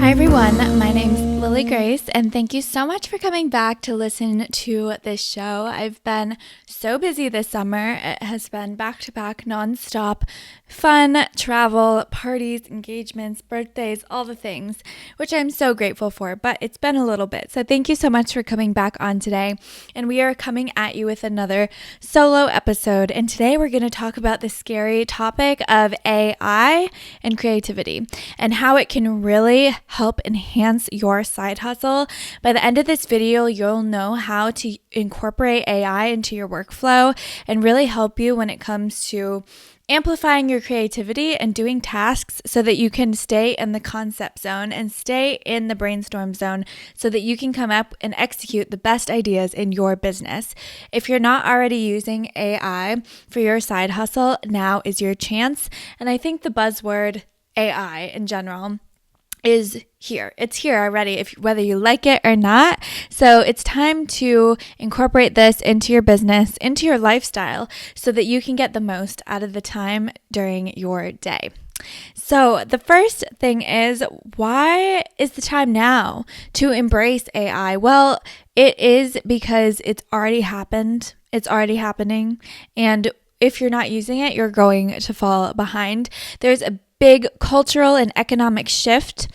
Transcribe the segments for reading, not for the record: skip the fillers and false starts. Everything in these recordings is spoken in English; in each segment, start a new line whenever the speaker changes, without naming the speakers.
Hi everyone, my name's Lily Grace, and thank you so much for coming back to listen to this show. I've been so busy this summer. It has been back-to-back, non-stop fun, travel, parties, engagements, birthdays, all the things, which I'm so grateful for, but it's been a little bit. So thank you so much for coming back on today, and we are coming at you with another solo episode, and today we're going to talk about the scary topic of AI and creativity, and how it can really help enhance your side hustle. By the end of this video, you'll know how to incorporate AI into your workflow and really help you when it comes to amplifying your creativity and doing tasks so that you can stay in the concept zone and stay in the brainstorm zone so that you can come up and execute the best ideas in your business. If you're not already using AI for your side hustle, now is your chance. And I think the buzzword AI in general is here. It's here already, whether you like it or not. So it's time to incorporate this into your business, into your lifestyle, so that you can get the most out of the time during your day. So the first thing is, why is the time now to embrace AI? Well, it is because it's already happened. It's already happening. And if you're not using it, you're going to fall behind. There's a big cultural and economic shift,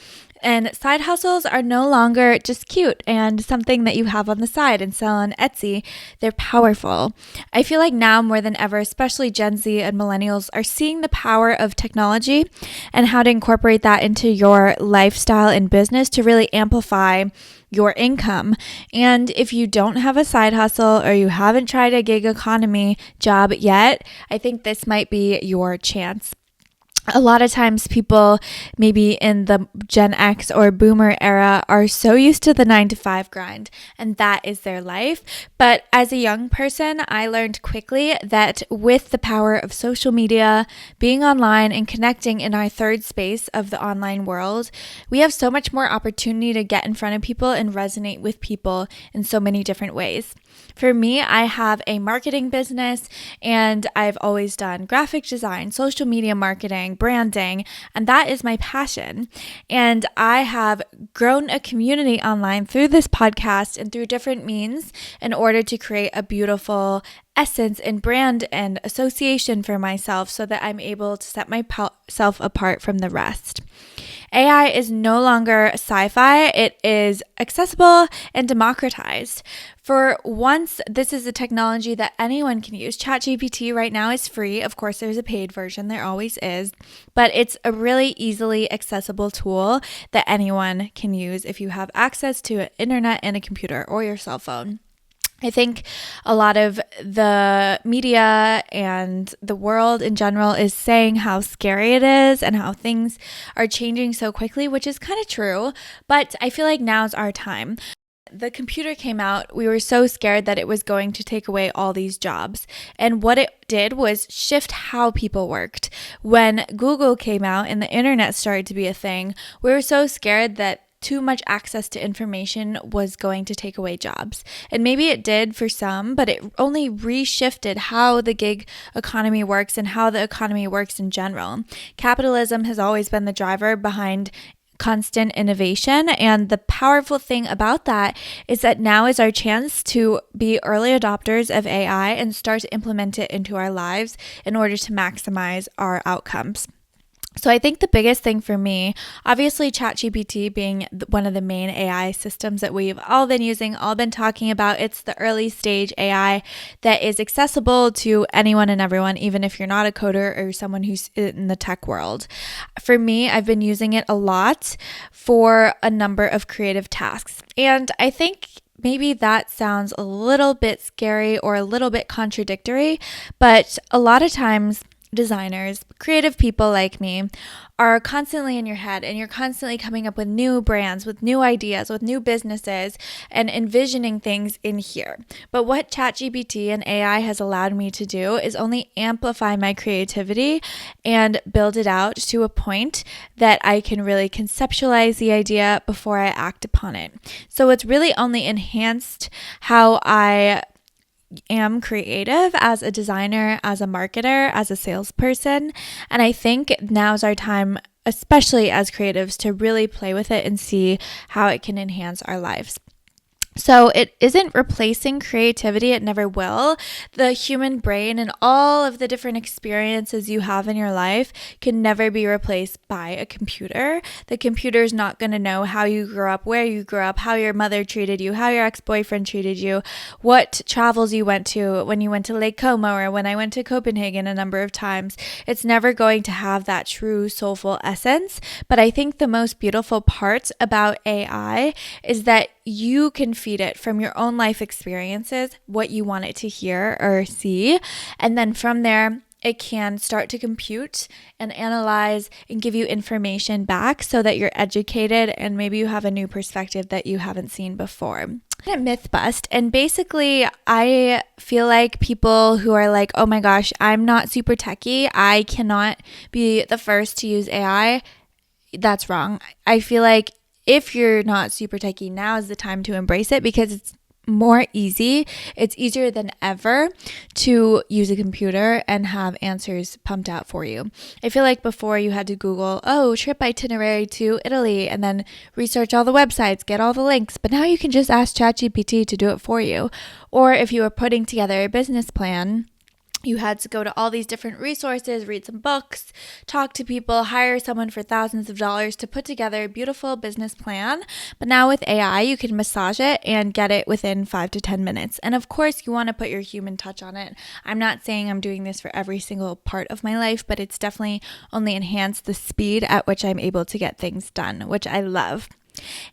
and side hustles are no longer just cute and something that you have on the side and sell on Etsy. They're powerful. I feel like now more than ever, especially Gen Z and millennials, are seeing the power of technology and how to incorporate that into your lifestyle and business to really amplify your income. And if you don't have a side hustle or you haven't tried a gig economy job yet, I think this might be your chance. A lot of times people maybe in the Gen X or Boomer era are so used to the 9-to-5 grind, and that is their life. But as a young person, I learned quickly that with the power of social media, being online and connecting in our third space of the online world, we have so much more opportunity to get in front of people and resonate with people in so many different ways. For me, I have a marketing business, and I've always done graphic design, social media marketing, branding, and that is my passion. And I have grown a community online through this podcast and through different means in order to create a beautiful essence and brand and association for myself so that I'm able to set myself apart from the rest. AI is no longer sci-fi. It is accessible and democratized. For once, this is a technology that anyone can use. ChatGPT right now is free. Of course, there's a paid version. There always is. But it's a really easily accessible tool that anyone can use if you have access to an internet and a computer or your cell phone. I think a lot of the media and the world in general is saying how scary it is and how things are changing so quickly, which is kind of true, but I feel like now's our time. The computer came out, we were so scared that it was going to take away all these jobs. And what it did was shift how people worked. When Google came out and the internet started to be a thing, we were so scared that too much access to information was going to take away jobs. And maybe it did for some, but it only reshifted how the gig economy works and how the economy works in general. Capitalism has always been the driver behind constant innovation. And the powerful thing about that is that now is our chance to be early adopters of AI and start to implement it into our lives in order to maximize our outcomes. So I think the biggest thing for me, obviously ChatGPT being one of the main AI systems that we've all been using, all been talking about, it's the early stage AI that is accessible to anyone and everyone, even if you're not a coder or someone who's in the tech world. For me, I've been using it a lot for a number of creative tasks. And I think maybe that sounds a little bit scary or a little bit contradictory, but a lot of times designers, creative people like me, are constantly in your head and you're constantly coming up with new brands, with new ideas, with new businesses and envisioning things in here. But what ChatGPT and AI has allowed me to do is only amplify my creativity and build it out to a point that I can really conceptualize the idea before I act upon it. So it's really only enhanced how I am creative as a designer, as a marketer, as a salesperson. And I think now's our time especially as creatives, to really play with it and see how it can enhance our lives. So it isn't replacing creativity. It never will. The human brain and all of the different experiences you have in your life can never be replaced by a computer. The computer is not going to know how you grew up, where you grew up, how your mother treated you, how your ex-boyfriend treated you, what travels you went to when you went to Lake Como or when I went to Copenhagen a number of times. It's never going to have that true soulful essence. But I think the most beautiful part about AI is that you can feed it from your own life experiences what you want it to hear or see. And then from there, it can start to compute and analyze and give you information back so that you're educated and maybe you have a new perspective that you haven't seen before. A myth bust. And basically, I feel like people who are like, oh my gosh, I'm not super techie, I cannot be the first to use AI. That's wrong. I feel like if you're not super techie, now is the time to embrace it because it's more easy. It's easier than ever to use a computer and have answers pumped out for you. I feel like before you had to Google, trip itinerary to Italy, and then research all the websites, get all the links. But now you can just ask ChatGPT to do it for you. Or if you were putting together a business plan, you had to go to all these different resources, read some books, talk to people, hire someone for thousands of dollars to put together a beautiful business plan. But now with AI, you can massage it and get it within 5 to 10 minutes. And of course, you want to put your human touch on it. I'm not saying I'm doing this for every single part of my life, but it's definitely only enhanced the speed at which I'm able to get things done, which I love.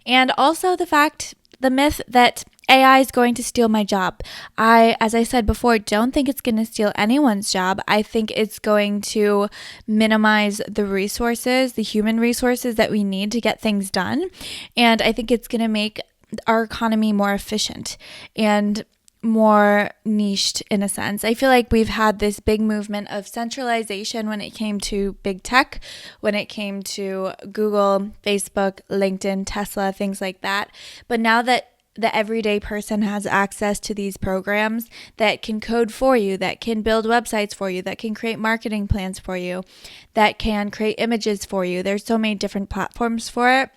And also the myth that AI is going to steal my job. As I said before, don't think it's going to steal anyone's job. I think it's going to minimize the resources, the human resources that we need to get things done. And I think it's going to make our economy more efficient and more niched in a sense. I feel like we've had this big movement of centralization when it came to big tech, when it came to Google, Facebook, LinkedIn, Tesla, things like that. But now that the everyday person has access to these programs that can code for you, that can build websites for you, that can create marketing plans for you, that can create images for you. There's so many different platforms for it.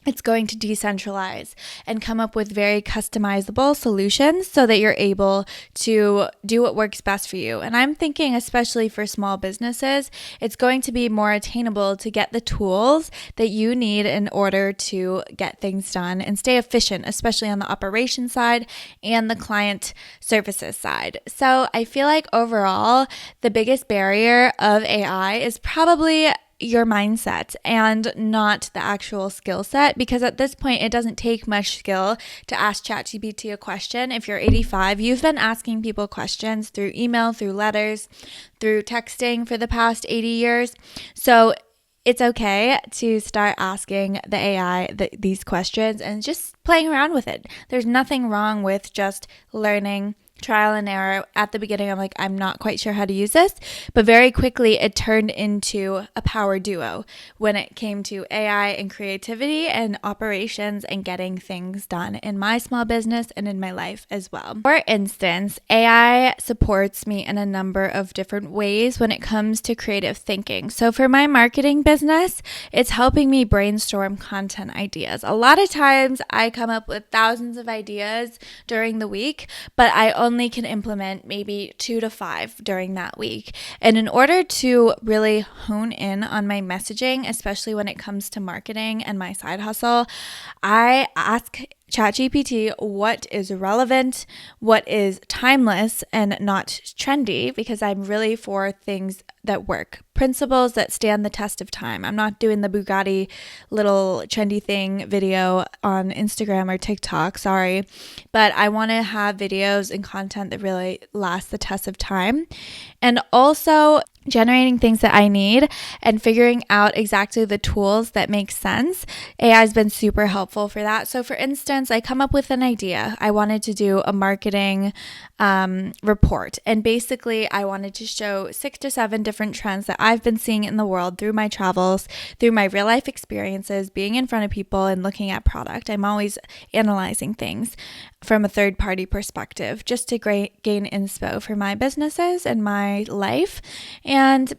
It's going to decentralize and come up with very customizable solutions so that you're able to do what works best for you. And I'm thinking, especially for small businesses, it's going to be more attainable to get the tools that you need in order to get things done and stay efficient, especially on the operations side and the client services side. So I feel like overall, the biggest barrier of AI is probably your mindset and not the actual skill set, because at this point it doesn't take much skill to ask ChatGPT a question. If you're 85, you've been asking people questions through email, through letters, through texting for the past 80 years. So it's okay to start asking the AI these questions and just playing around with it. There's nothing wrong with just learning, trial and error. At the beginning, I'm like, I'm not quite sure how to use this, but very quickly it turned into a power duo when it came to AI and creativity and operations and getting things done in my small business and in my life as well. For instance, AI supports me in a number of different ways when it comes to creative thinking. So for my marketing business, it's helping me brainstorm content ideas. A lot of times I come up with thousands of ideas during the week, but I only can implement maybe 2 to 5 during that week. And in order to really hone in on my messaging, especially when it comes to marketing and my side hustle, I ask ChatGPT what is relevant, what is timeless and not trendy, because I'm really for things that work, principles that stand the test of time. I'm not doing the Bugatti little trendy thing video on Instagram or TikTok, sorry, but I want to have videos and content that really last the test of time. And also generating things that I need and figuring out exactly the tools that make sense. AI has been super helpful for that. So for instance, I come up with an idea. I wanted to do a marketing report. And basically, I wanted to show 6 to 7 different trends that I've been seeing in the world through my travels, through my real life experiences, being in front of people and looking at product. I'm always analyzing things from a third party perspective just to gain inspo for my businesses and my life. And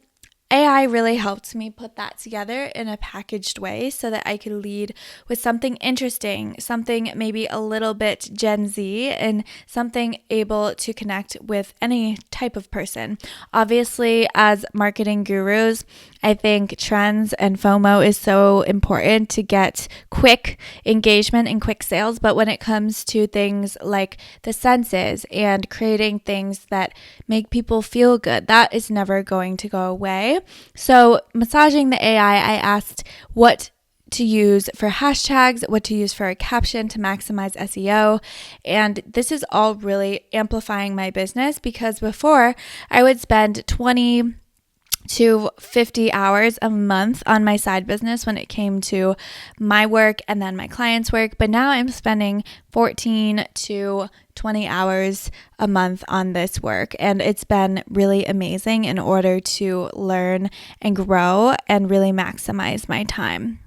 AI really helped me put that together in a packaged way so that I could lead with something interesting, something maybe a little bit Gen Z, and something able to connect with any type of person. Obviously, as marketing gurus, I think trends and FOMO is so important to get quick engagement and quick sales. But when it comes to things like the senses and creating things that make people feel good, that is never going to go away. So massaging the AI, I asked what to use for hashtags, what to use for a caption to maximize SEO. And this is all really amplifying my business, because before I would spend 20 to 50 hours a month on my side business when it came to my work and then my clients' work. But now I'm spending 14 to 20 hours a month on this work. And it's been really amazing in order to learn and grow and really maximize my time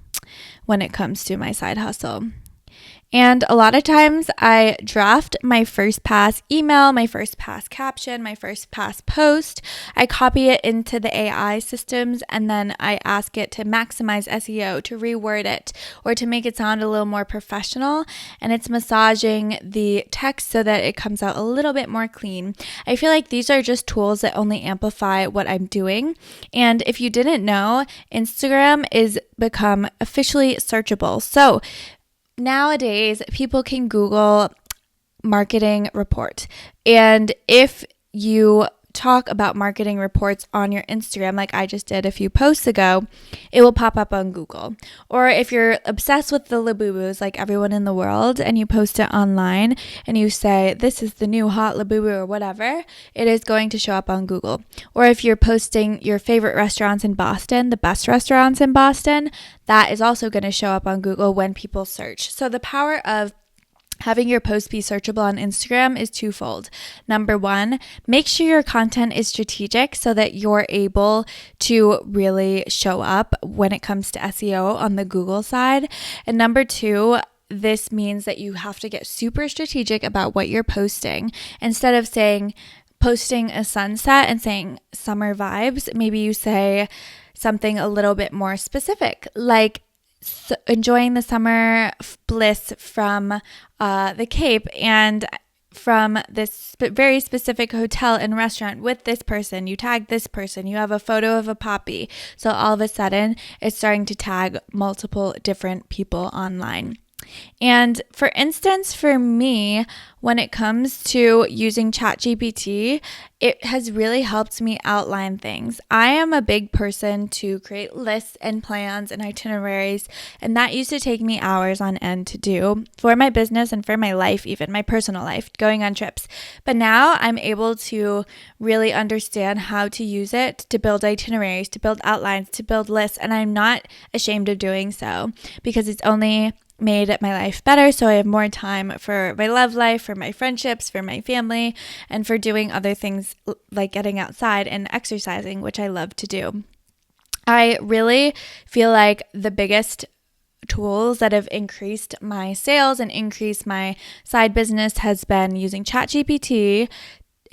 when it comes to my side hustle. And a lot of times I draft my first pass email, my first pass caption, my first pass post. I copy it into the AI systems, and then I ask it to maximize SEO, to reword it, or to make it sound a little more professional. And it's massaging the text so that it comes out a little bit more clean. I feel like these are just tools that only amplify what I'm doing. And if you didn't know, Instagram is become officially searchable. So nowadays, people can Google marketing report. And if you talk about marketing reports on your Instagram, like I just did a few posts ago, it will pop up on Google. Or if you're obsessed with the Labubus, like everyone in the world, and you post it online and you say, this is the new hot Labubu or whatever, it is going to show up on Google. Or if you're posting your favorite restaurants in Boston, the best restaurants in Boston, that is also going to show up on Google when people search. So the power of having your post be searchable on Instagram is twofold. Number one, make sure your content is strategic so that you're able to really show up when it comes to SEO on the Google side. And number two, this means that you have to get super strategic about what you're posting. Instead of posting a sunset and saying summer vibes, maybe you say something a little bit more specific, like enjoying the summer bliss from the Cape and from this very specific hotel and restaurant with this person. You tag this person, you have a photo of a poppy. So all of a sudden, it's starting to tag multiple different people online. And for instance, for me, when it comes to using ChatGPT, it has really helped me outline things. I am a big person to create lists and plans and itineraries, and that used to take me hours on end to do for my business and for my life, even my personal life, going on trips. But now I'm able to really understand how to use it to build itineraries, to build outlines, to build lists, and I'm not ashamed of doing so because it's only made my life better, so I have more time for my love life, for my friendships, for my family, and for doing other things like getting outside and exercising, which I love to do. I really feel like the biggest tools that have increased my sales and increased my side business has been using ChatGPT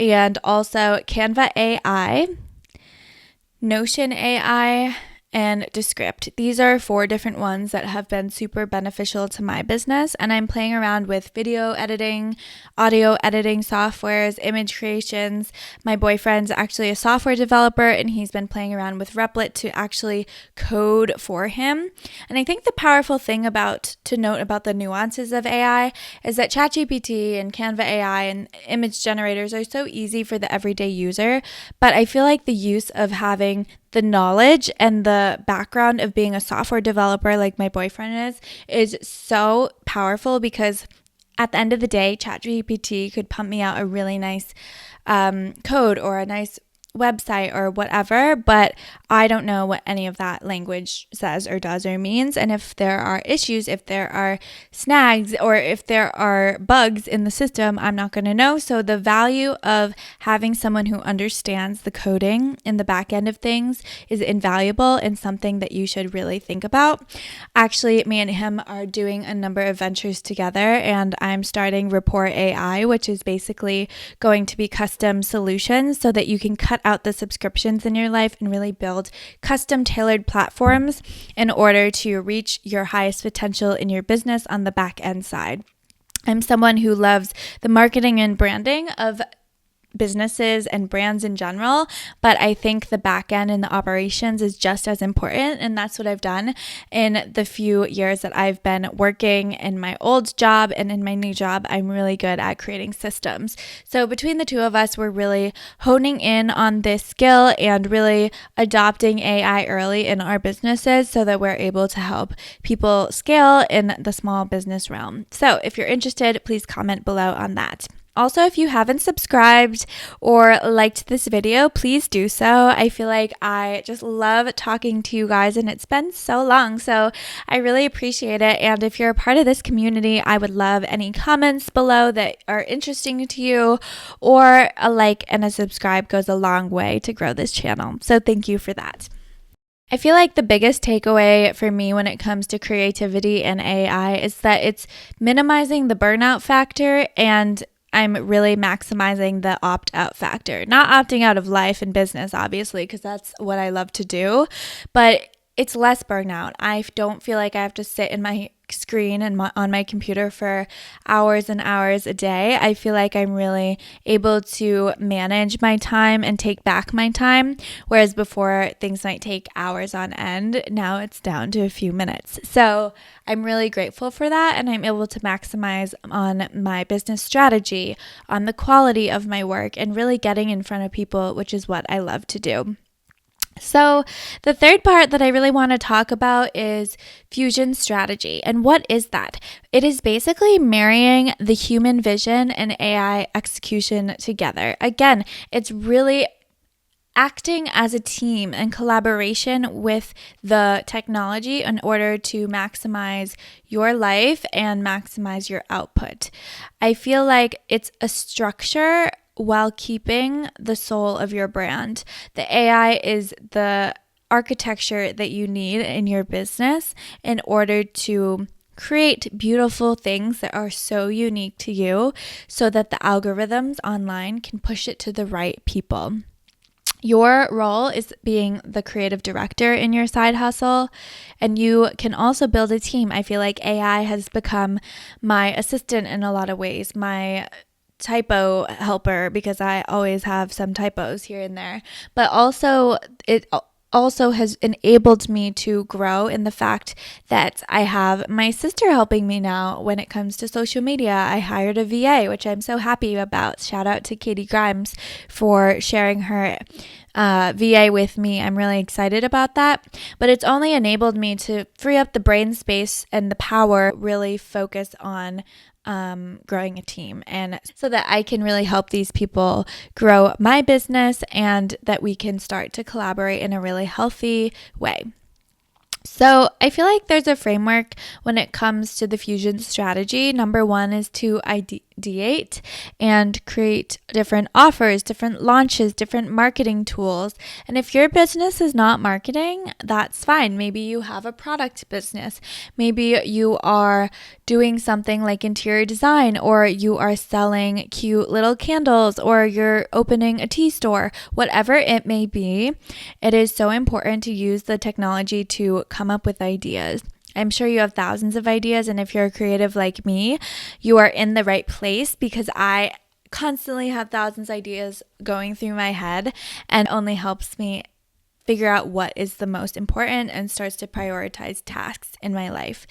and also Canva AI, Notion AI, and Descript. These are 4 different ones that have been super beneficial to my business, and I'm playing around with video editing, audio editing softwares, image creations. My boyfriend's actually a software developer, and he's been playing around with Replit to actually code for him. And I think the powerful thing to note about the nuances of AI is that ChatGPT and Canva AI and image generators are so easy for the everyday user, but I feel like the use of having the knowledge and the background of being a software developer like my boyfriend is so powerful, because at the end of the day, ChatGPT could pump me out a really nice code or a nice website or whatever, but I don't know what any of that language says or does or means. And if there are issues, if there are snags, or if there are bugs in the system, I'm not going to know. So the value of having someone who understands the coding in the back end of things is invaluable and something that you should really think about. Actually, me and him are doing a number of ventures together, and I'm starting Report AI, which is basically going to be custom solutions so that you can cut out the subscriptions in your life and really build build custom tailored platforms in order to reach your highest potential in your business on the back end side. I'm someone who loves the marketing and branding of businesses and brands in general, but I think the back end and the operations is just as important, and that's what I've done in the few years that I've been working in my old job and in my new job. I'm really good at creating systems. So between the two of us, we're really honing in on this skill and really adopting AI early in our businesses so that we're able to help people scale in the small business realm. So if you're interested, please comment below on that. Also, if you haven't subscribed or liked this video, please do so. I feel like I just love talking to you guys, and it's been so long, so I really appreciate it. And if you're a part of this community, I would love any comments below that are interesting to you, or a like and a subscribe goes a long way to grow this channel. So thank you for that. I feel like the biggest takeaway for me when it comes to creativity and AI is that it's minimizing the burnout factor, and I'm really maximizing the opt-out factor. Not opting out of life and business, obviously, because that's what I love to do, but it's less burnout. I don't feel like I have to sit in my screen and on my computer for hours and hours a day. I feel like I'm really able to manage my time and take back my time, whereas before things might take hours on end. Now it's down to a few minutes. So I'm really grateful for that, and I'm able to maximize on my business strategy, on the quality of my work, and really getting in front of people, which is what I love to do. So the third part that I really want to talk about is fusion strategy. And what is that? It is basically marrying the human vision and AI execution together. Again, it's really acting as a team and collaboration with the technology in order to maximize your life and maximize your output. I feel like it's a structure while keeping the soul of your brand. The AI is the architecture that you need in your business in order to create beautiful things that are so unique to you so that the algorithms online can push it to the right people. Your role is being the creative director in your side hustle, and you can also build a team. I feel like AI has become my assistant in a lot of ways, my typo helper, because I always have some typos here and there, but also it also has enabled me to grow in the fact that I have my sister helping me now when it comes to social media. I hired a VA, which I'm so happy about. Shout out to Katie Grimes for sharing her VA with me. I'm really excited about that, but it's only enabled me to free up the brain space and the power, really focus on growing a team, and so that I can really help these people grow my business and that we can start to collaborate in a really healthy way. So I feel like there's a framework when it comes to the fusion strategy. Number one is to ideate and create different offers, different launches, different marketing tools. And if your business is not marketing, that's fine. Maybe you have a product business. Maybe you are doing something like interior design, or you are selling cute little candles, or you're opening a tea store. Whatever it may be, it is so important to use the technology to come up with ideas. I'm sure you have thousands of ideas, and if you're a creative like me, you are in the right place, because I constantly have thousands of ideas going through my head, and only helps me figure out what is the most important and starts to prioritize tasks in my life.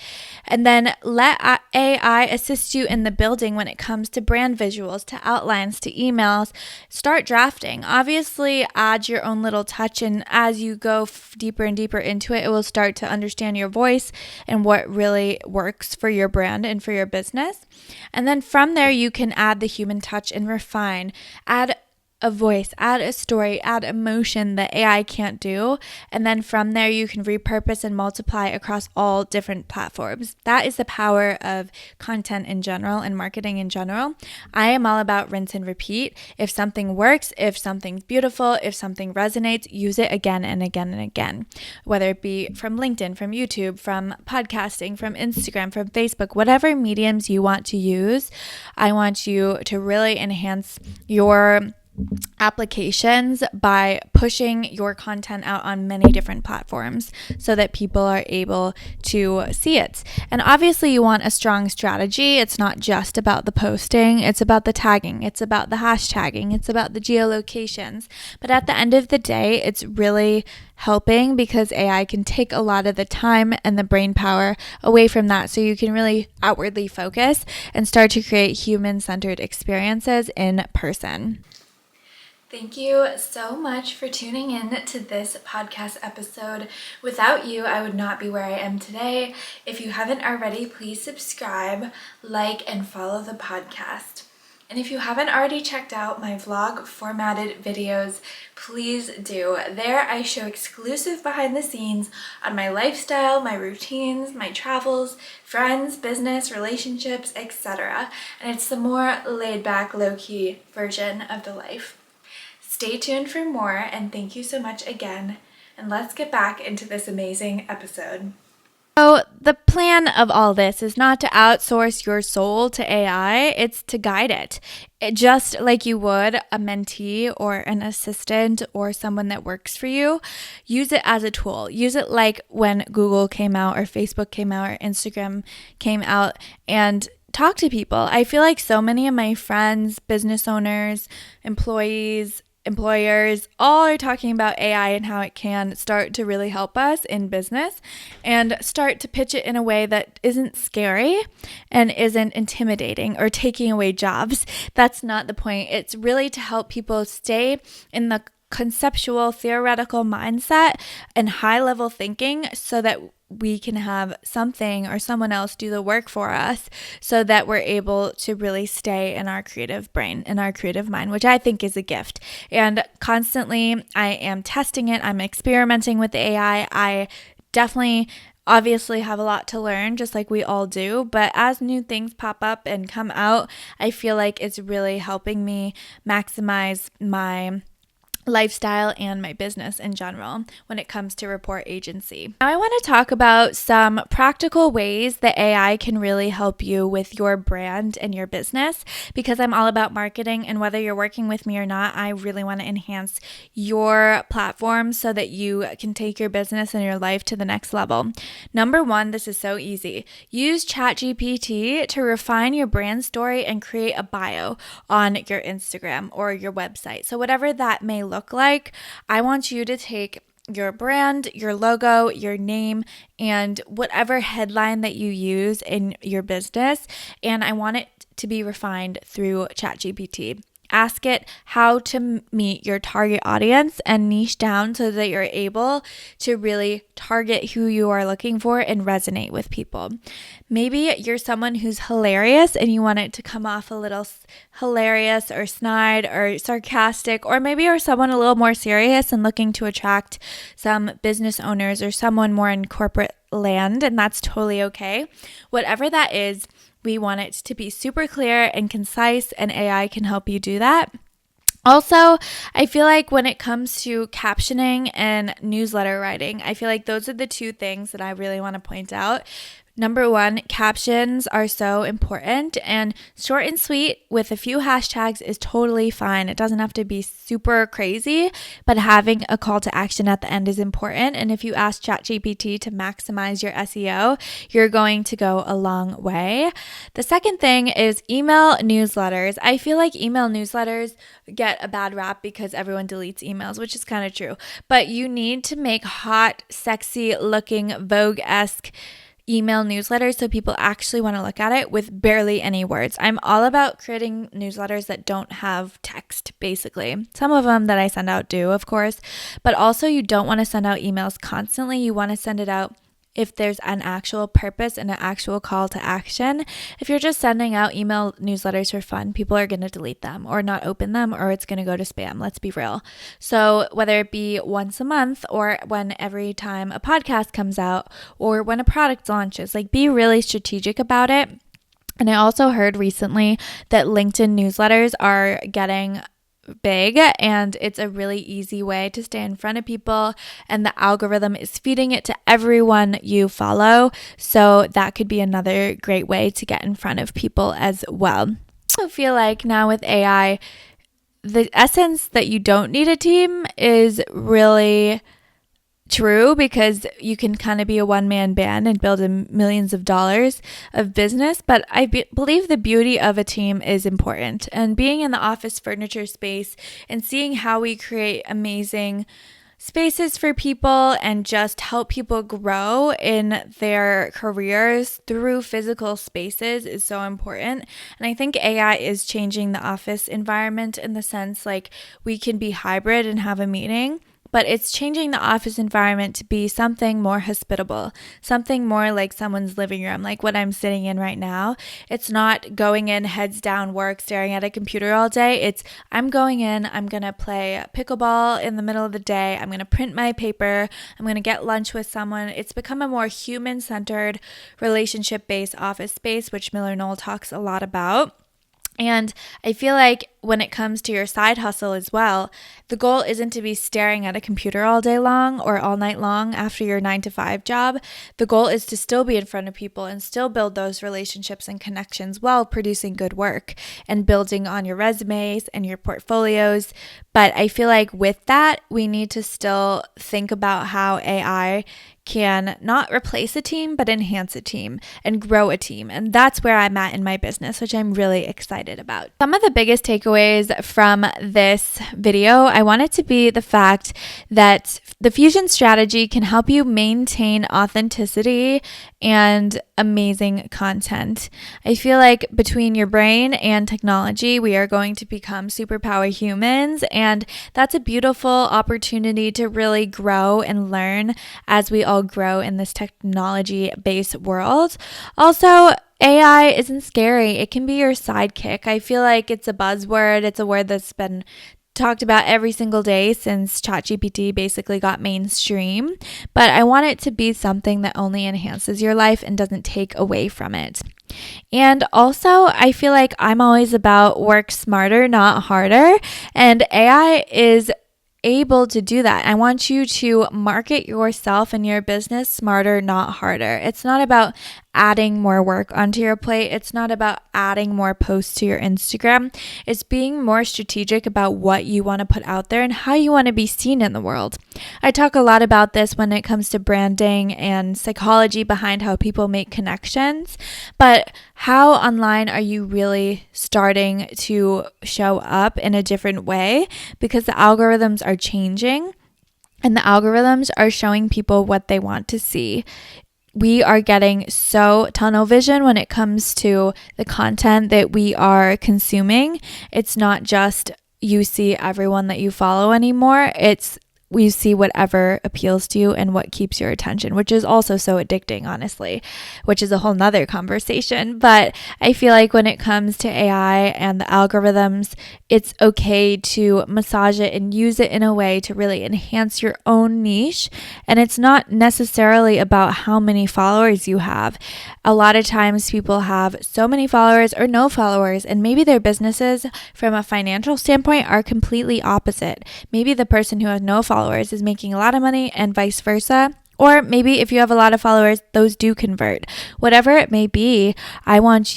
And then let AI assist you in the building when it comes to brand visuals, to outlines, to emails. Start drafting. Obviously, add your own little touch, and as you go deeper and deeper into it, it will start to understand your voice and what really works for your brand and for your business. And then from there, you can add the human touch and refine, add a voice, add a story, add emotion that AI can't do. And then from there, you can repurpose and multiply across all different platforms. That is the power of content in general and marketing in general. I am all about rinse and repeat. If something works, if something's beautiful, if something resonates, use it again and again and again. Whether it be from LinkedIn, from YouTube, from podcasting, from Instagram, from Facebook, whatever mediums you want to use, I want you to really enhance your applications by pushing your content out on many different platforms so that people are able to see it. And obviously you want a strong strategy. It's not just about the posting, it's about the tagging, it's about the hashtagging, it's about the geolocations. But at the end of the day, it's really helping because AI can take a lot of the time and the brain power away from that, so you can really outwardly focus and start to create human-centered experiences in person. Thank you so much for tuning in to this podcast episode. Without you, I would not be where I am today. If you haven't already, please subscribe, like, and follow the podcast. And if you haven't already checked out my vlog formatted videos, please do. There I show exclusive behind the scenes on my lifestyle, my routines, my travels, friends, business, relationships, etc. And it's the more laid back, low-key version of the life. Stay tuned for more, and thank you so much again, and let's get back into this amazing episode. So the plan of all this is not to outsource your soul to AI, it's to guide it. Just like you would a mentee or an assistant or someone that works for you, use it as a tool. Use it like when Google came out or Facebook came out or Instagram came out, and talk to people. I feel like so many of my friends, business owners, employers, all are talking about AI and how it can start to really help us in business and start to pitch it in a way that isn't scary and isn't intimidating or taking away jobs. That's not the point. It's really to help people stay in the conceptual, theoretical mindset and high-level thinking so that we can have something or someone else do the work for us so that we're able to really stay in our creative brain, in our creative mind, which I think is a gift. And constantly I am testing it. I'm experimenting with the AI. I definitely obviously have a lot to learn, just like we all do. But as new things pop up and come out, I feel like it's really helping me maximize my lifestyle and my business in general when it comes to report agency. Now I want to talk about some practical ways that AI can really help you with your brand and your business, because I'm all about marketing, and whether you're working with me or not, I really want to enhance your platform so that you can take your business and your life to the next level. Number one, this is so easy. Use ChatGPT to refine your brand story and create a bio on your Instagram or your website. So whatever that may look like, I want you to take your brand, your logo, your name, and whatever headline that you use in your business, and I want it to be refined through ChatGPT. Ask it how to meet your target audience and niche down so that you're able to really target who you are looking for and resonate with people. Maybe you're someone who's hilarious and you want it to come off a little hilarious or snide or sarcastic, or maybe you're someone a little more serious and looking to attract some business owners or someone more in corporate land, and that's totally okay. Whatever that is, we want it to be super clear and concise, and AI can help you do that. Also, I feel like when it comes to captioning and newsletter writing, I feel like those are the two things that I really want to point out. Number one, captions are so important, and short and sweet with a few hashtags is totally fine. It doesn't have to be super crazy, but having a call to action at the end is important. And if you ask ChatGPT to maximize your SEO, you're going to go a long way. The second thing is email newsletters. I feel like email newsletters get a bad rap because everyone deletes emails, which is kind of true. But you need to make hot, sexy looking, Vogue-esque email newsletters so people actually want to look at it with barely any words. I'm all about creating newsletters that don't have text, basically. Some of them that I send out do, of course, but also you don't want to send out emails constantly. You want to send it out if there's an actual purpose and an actual call to action. If you're just sending out email newsletters for fun, people are going to delete them or not open them, or it's going to go to spam. Let's be real. So whether it be once a month or when every time a podcast comes out or when a product launches, like be really strategic about it. And I also heard recently that LinkedIn newsletters are getting big, and it's a really easy way to stay in front of people, and the algorithm is feeding it to everyone you follow, so that could be another great way to get in front of people as well. I feel like now with AI, the essence that you don't need a team is really true, because you can kind of be a one-man band and build millions of dollars of business. But I believe the beauty of a team is important. And being in the office furniture space and seeing how we create amazing spaces for people and just help people grow in their careers through physical spaces is so important. And I think AI is changing the office environment in the sense like we can be hybrid and have a meeting, but it's changing the office environment to be something more hospitable, something more like someone's living room, like what I'm sitting in right now. It's not going in, heads down work, staring at a computer all day. It's I'm going in, I'm going to play pickleball in the middle of the day. I'm going to print my paper. I'm going to get lunch with someone. It's become a more human-centered, relationship-based office space, which Miller Knoll talks a lot about. And I feel like when it comes to your side hustle as well, the goal isn't to be staring at a computer all day long or all night long after your 9-to-5 job. The goal is to still be in front of people and still build those relationships and connections while producing good work and building on your resumes and your portfolios. But I feel like with that, we need to still think about how AI can not replace a team, but enhance a team and grow a team. And that's where I'm at in my business, which I'm really excited about. Some of the biggest takeaways from this video, I want it to be the fact that the fusion strategy can help you maintain authenticity and amazing content. I feel like between your brain and technology, we are going to become superpower humans, and that's a beautiful opportunity to really grow and learn as we all grow in this technology-based world. Also, AI isn't scary. It can be your sidekick. I feel like it's a buzzword. It's a word that's been talked about every single day since ChatGPT basically got mainstream, but I want it to be something that only enhances your life and doesn't take away from it. And also, I feel like I'm always about work smarter, not harder, and AI is able to do that. I want you to market yourself and your business smarter, not harder. It's not about adding more work onto your plate. It's not about adding more posts to your Instagram. It's being more strategic about what you want to put out there and how you want to be seen in the world. I talk a lot about this when it comes to branding and psychology behind how people make connections, but how online are you really starting to show up in a different way? Because the algorithms are changing and the algorithms are showing people what they want to see. We are getting so tunnel vision when it comes to the content that we are consuming. It's not just you see everyone that you follow anymore. It's you see whatever appeals to you and what keeps your attention, which is also so addicting, honestly, which is a whole nother conversation. But I feel like when it comes to AI and the algorithms, it's okay to massage it and use it in a way to really enhance your own niche. And it's not necessarily about how many followers you have. A lot of times people have so many followers or no followers, and maybe their businesses from a financial standpoint are completely opposite. Maybe the person who has no followers is making a lot of money and vice versa. Or maybe if you have a lot of followers, those do convert. Whatever it may be, I want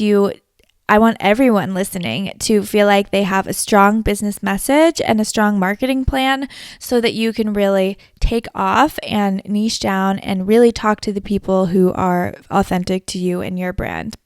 everyone listening to feel like they have a strong business message and a strong marketing plan so that you can really take off and niche down and really talk to the people who are authentic to you and your brand.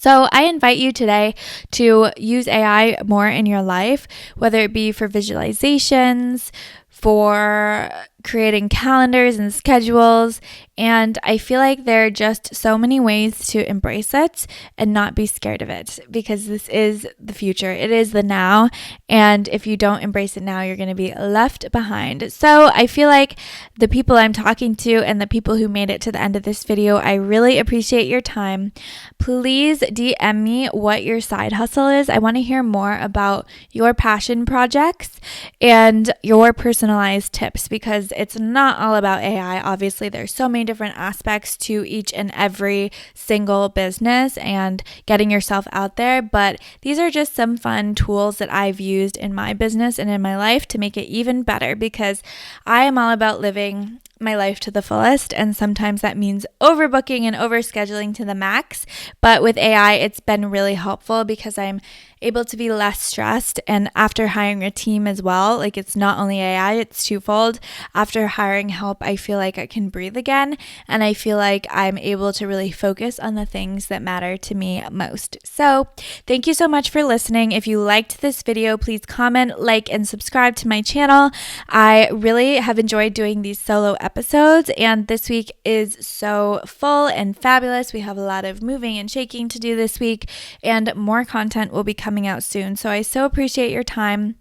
So I invite you today to use AI more in your life, whether it be for visualizations, for creating calendars and schedules, and I feel like there are just so many ways to embrace it and not be scared of it, because this is the future. It is the now, and if you don't embrace it now, you're going to be left behind. So I feel like the people I'm talking to and the people who made it to the end of this video, I really appreciate your time. Please DM me what your side hustle is. I want to hear more about your passion projects and your personalized tips, because it's not all about AI. Obviously, there's so many different aspects to each and every single business and getting yourself out there, but these are just some fun tools that I've used in my business and in my life to make it even better, because I am all about living my life to the fullest, and sometimes that means overbooking and overscheduling to the max. But with AI, it's been really helpful because I'm able to be less stressed. And after hiring a team as well, like it's not only AI, it's twofold. After hiring help, I feel like I can breathe again, and I feel like I'm able to really focus on the things that matter to me most. So thank you so much for listening. If you liked this video, please comment, like, and subscribe to my channel. I really have enjoyed doing these solo episodes, and this week is so full and fabulous. We have a lot of moving and shaking to do this week, and more content will be coming out soon. So I so appreciate your time,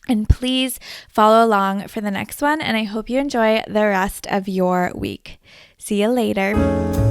and please follow along for the next one, and I hope you enjoy the rest of your week. See you later.